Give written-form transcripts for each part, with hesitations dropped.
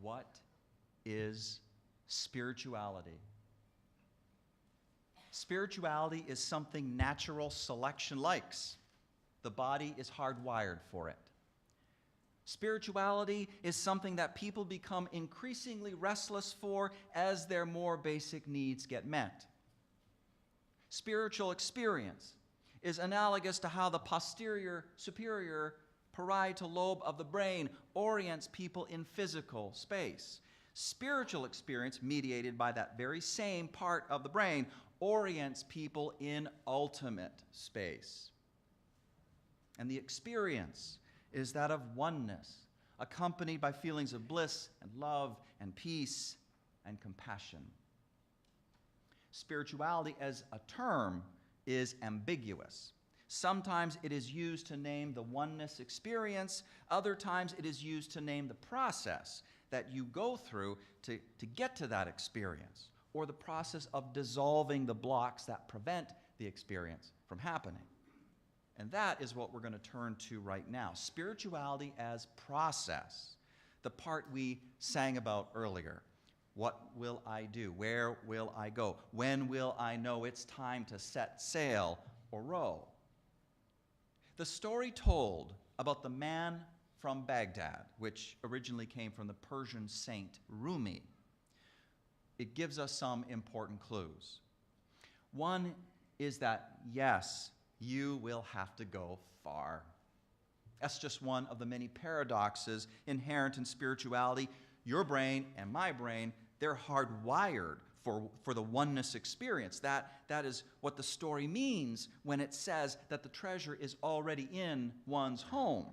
What is spirituality? Spirituality is something natural selection likes. The body is hardwired for it. Spirituality is something that people become increasingly restless for as their more basic needs get met. Spiritual experience is analogous to how the posterior superior parietal lobe of the brain orients people in physical space. Spiritual experience, mediated by that very same part of the brain, orients people in ultimate space. And the experience is that of oneness, accompanied by feelings of bliss and love and peace and compassion. Spirituality as a term is ambiguous. Sometimes it is used to name the oneness experience. Other times it is used to name the process that you go through to get to that experience, or the process of dissolving the blocks that prevent the experience from happening. And that is what we're going to turn to right now. Spirituality as process, the part we sang about earlier. What will I do? Where will I go? When will I know it's time to set sail or row? The story told about the man from Baghdad, which originally came from the Persian saint Rumi, it gives us some important clues. One is that, yes, you will have to go far. That's just one of the many paradoxes inherent in spirituality. Your brain and my brain, they're hardwired for the oneness experience. That is what the story means when it says that the treasure is already in one's home.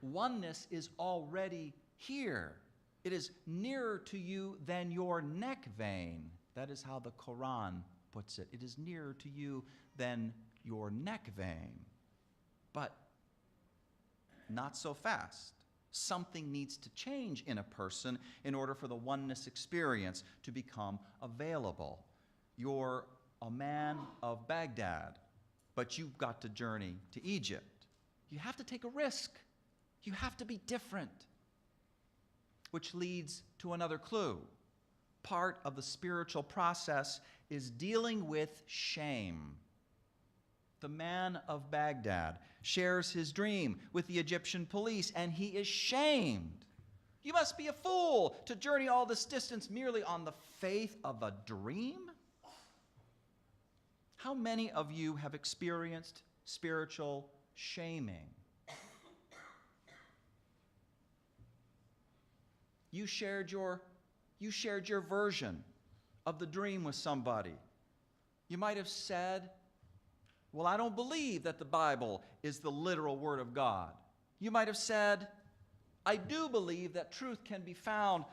Oneness is already here. It is nearer to you than your neck vein. That is how the Quran puts it. It is nearer to you than your neck vein. But not so fast. Something needs to change in a person in order for the oneness experience to become available. You're a man of Baghdad, but you've got to journey to Egypt. You have to take a risk. You have to be different. Which leads to another clue. Part of the spiritual process is dealing with shame. The man of Baghdad shares his dream with the Egyptian police, and he is shamed. You must be a fool to journey all this distance merely on the faith of a dream? How many of you have experienced spiritual shaming? You shared your version of the dream with somebody. You might have said, well, I don't believe that the Bible is the literal Word of God. You might have said, I do believe that truth can be found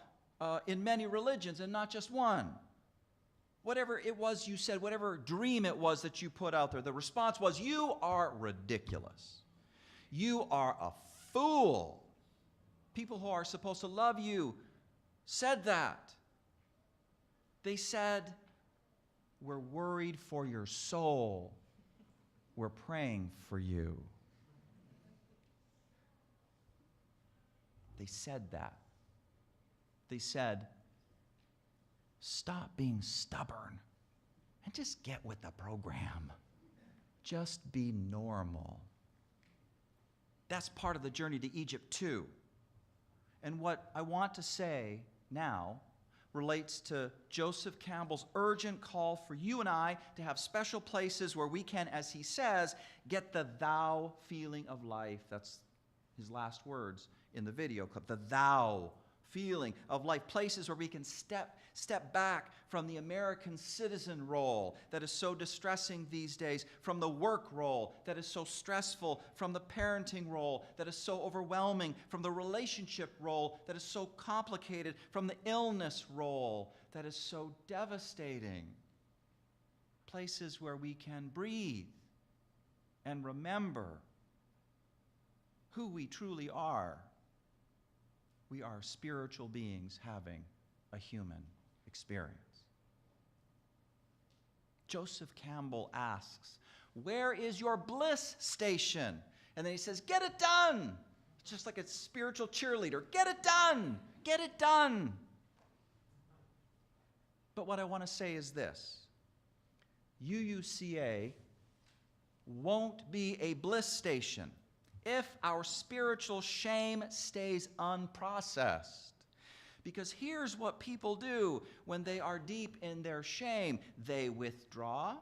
in many religions and not just one. Whatever it was you said, whatever dream it was that you put out there, the response was, you are ridiculous. You are a fool. People who are supposed to love you said that. They said, we're worried for your soul. We're praying for you. They said that. They said, stop being stubborn and just get with the program. Just be normal. That's part of the journey to Egypt too. And what I want to say now relates to Joseph Campbell's urgent call for you and I to have special places where we can, as he says, get the thou feeling of life. That's his last words in the video clip. The thou feeling of life. Places where we can step back from the American citizen role that is so distressing these days, from the work role that is so stressful, from the parenting role that is so overwhelming, from the relationship role that is so complicated, from the illness role that is so devastating. Places where we can breathe and remember who we truly are. We are spiritual beings having a human experience. Joseph Campbell asks, where is your bliss station? And then he says, get it done. It's just like a spiritual cheerleader. Get it done! Get it done! But what I want to say is this. UUCA won't be a bliss station if our spiritual shame stays unprocessed. Because here's what people do when they are deep in their shame. They withdraw,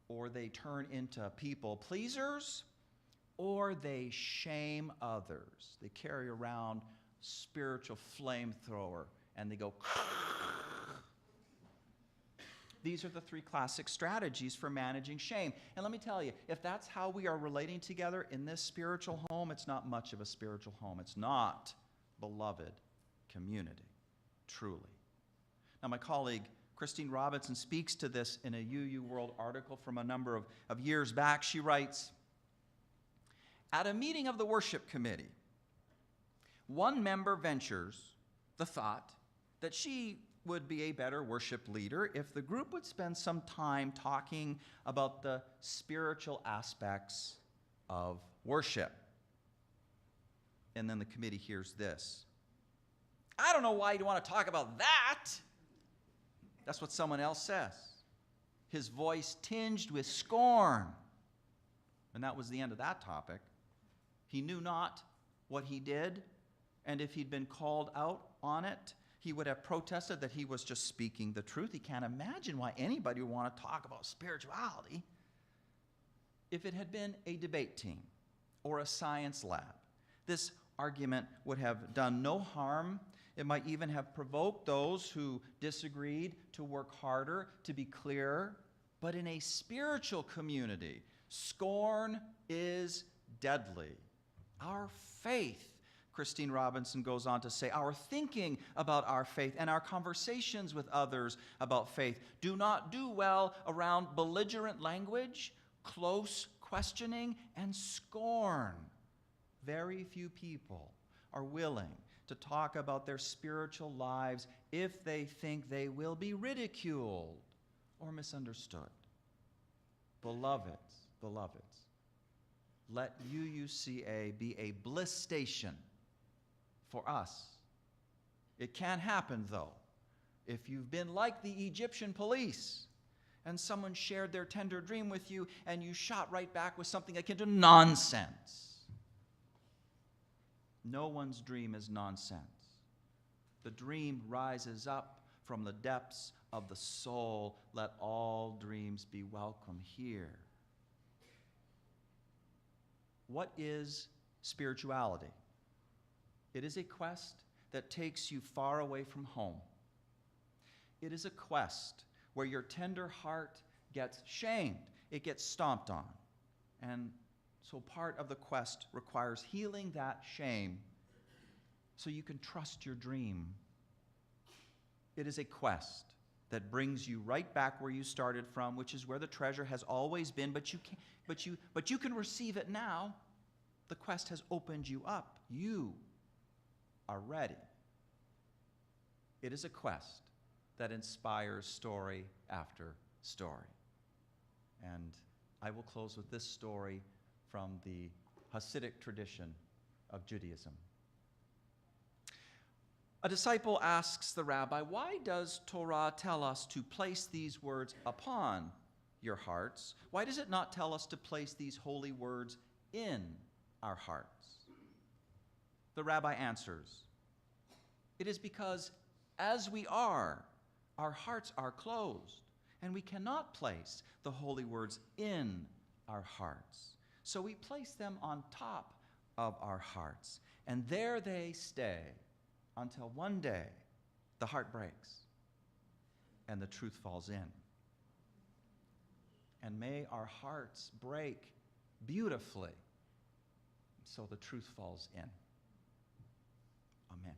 or they turn into people pleasers, or they shame others. They carry around spiritual flamethrower and they go. These are the three classic strategies for managing shame. And let me tell you, if that's how we are relating together in this spiritual home, it's not much of a spiritual home. It's not beloved community, truly. Now, my colleague Christine Robinson speaks to this in a UU World article from a number of years back. She writes, at a meeting of the worship committee, one member ventures the thought that she would be a better worship leader if the group would spend some time talking about the spiritual aspects of worship. And then the committee hears this. I don't know why you want to talk about that. That's what someone else says. His voice tinged with scorn. And that was the end of that topic. He knew not what he did, and if he'd been called out on it, he would have protested that he was just speaking the truth. He can't imagine why anybody would want to talk about spirituality. If it had been a debate team or a science lab, this argument would have done no harm. It might even have provoked those who disagreed to work harder, to be clearer. But in a spiritual community, scorn is deadly. Our faith, Christine Robinson goes on to say, our thinking about our faith and our conversations with others about faith do not do well around belligerent language, close questioning, and scorn. Very few people are willing to talk about their spiritual lives if they think they will be ridiculed or misunderstood. Beloveds, let UUCA be a bliss station for us. It can happen, though, if you've been like the Egyptian police and someone shared their tender dream with you and you shot right back with something akin to nonsense. No one's dream is nonsense. The dream rises up from the depths of the soul. Let all dreams be welcome here. What is spirituality? It is a quest that takes you far away from home. It is a quest where your tender heart gets shamed. It gets stomped on. And so part of the quest requires healing that shame so you can trust your dream. It is a quest that brings you right back where you started from, which is where the treasure has always been, but you can receive it now. The quest has opened you up. You are ready. It is a quest that inspires story after story. And I will close with this story from the Hasidic tradition of Judaism. A disciple asks the rabbi, why does Torah tell us to place these words upon your hearts? Why does it not tell us to place these holy words in our hearts? The rabbi answers, it is because as we are, our hearts are closed, and we cannot place the holy words in our hearts. So we place them on top of our hearts, and there they stay until one day the heart breaks and the truth falls in. And may our hearts break beautifully so the truth falls in. Amen.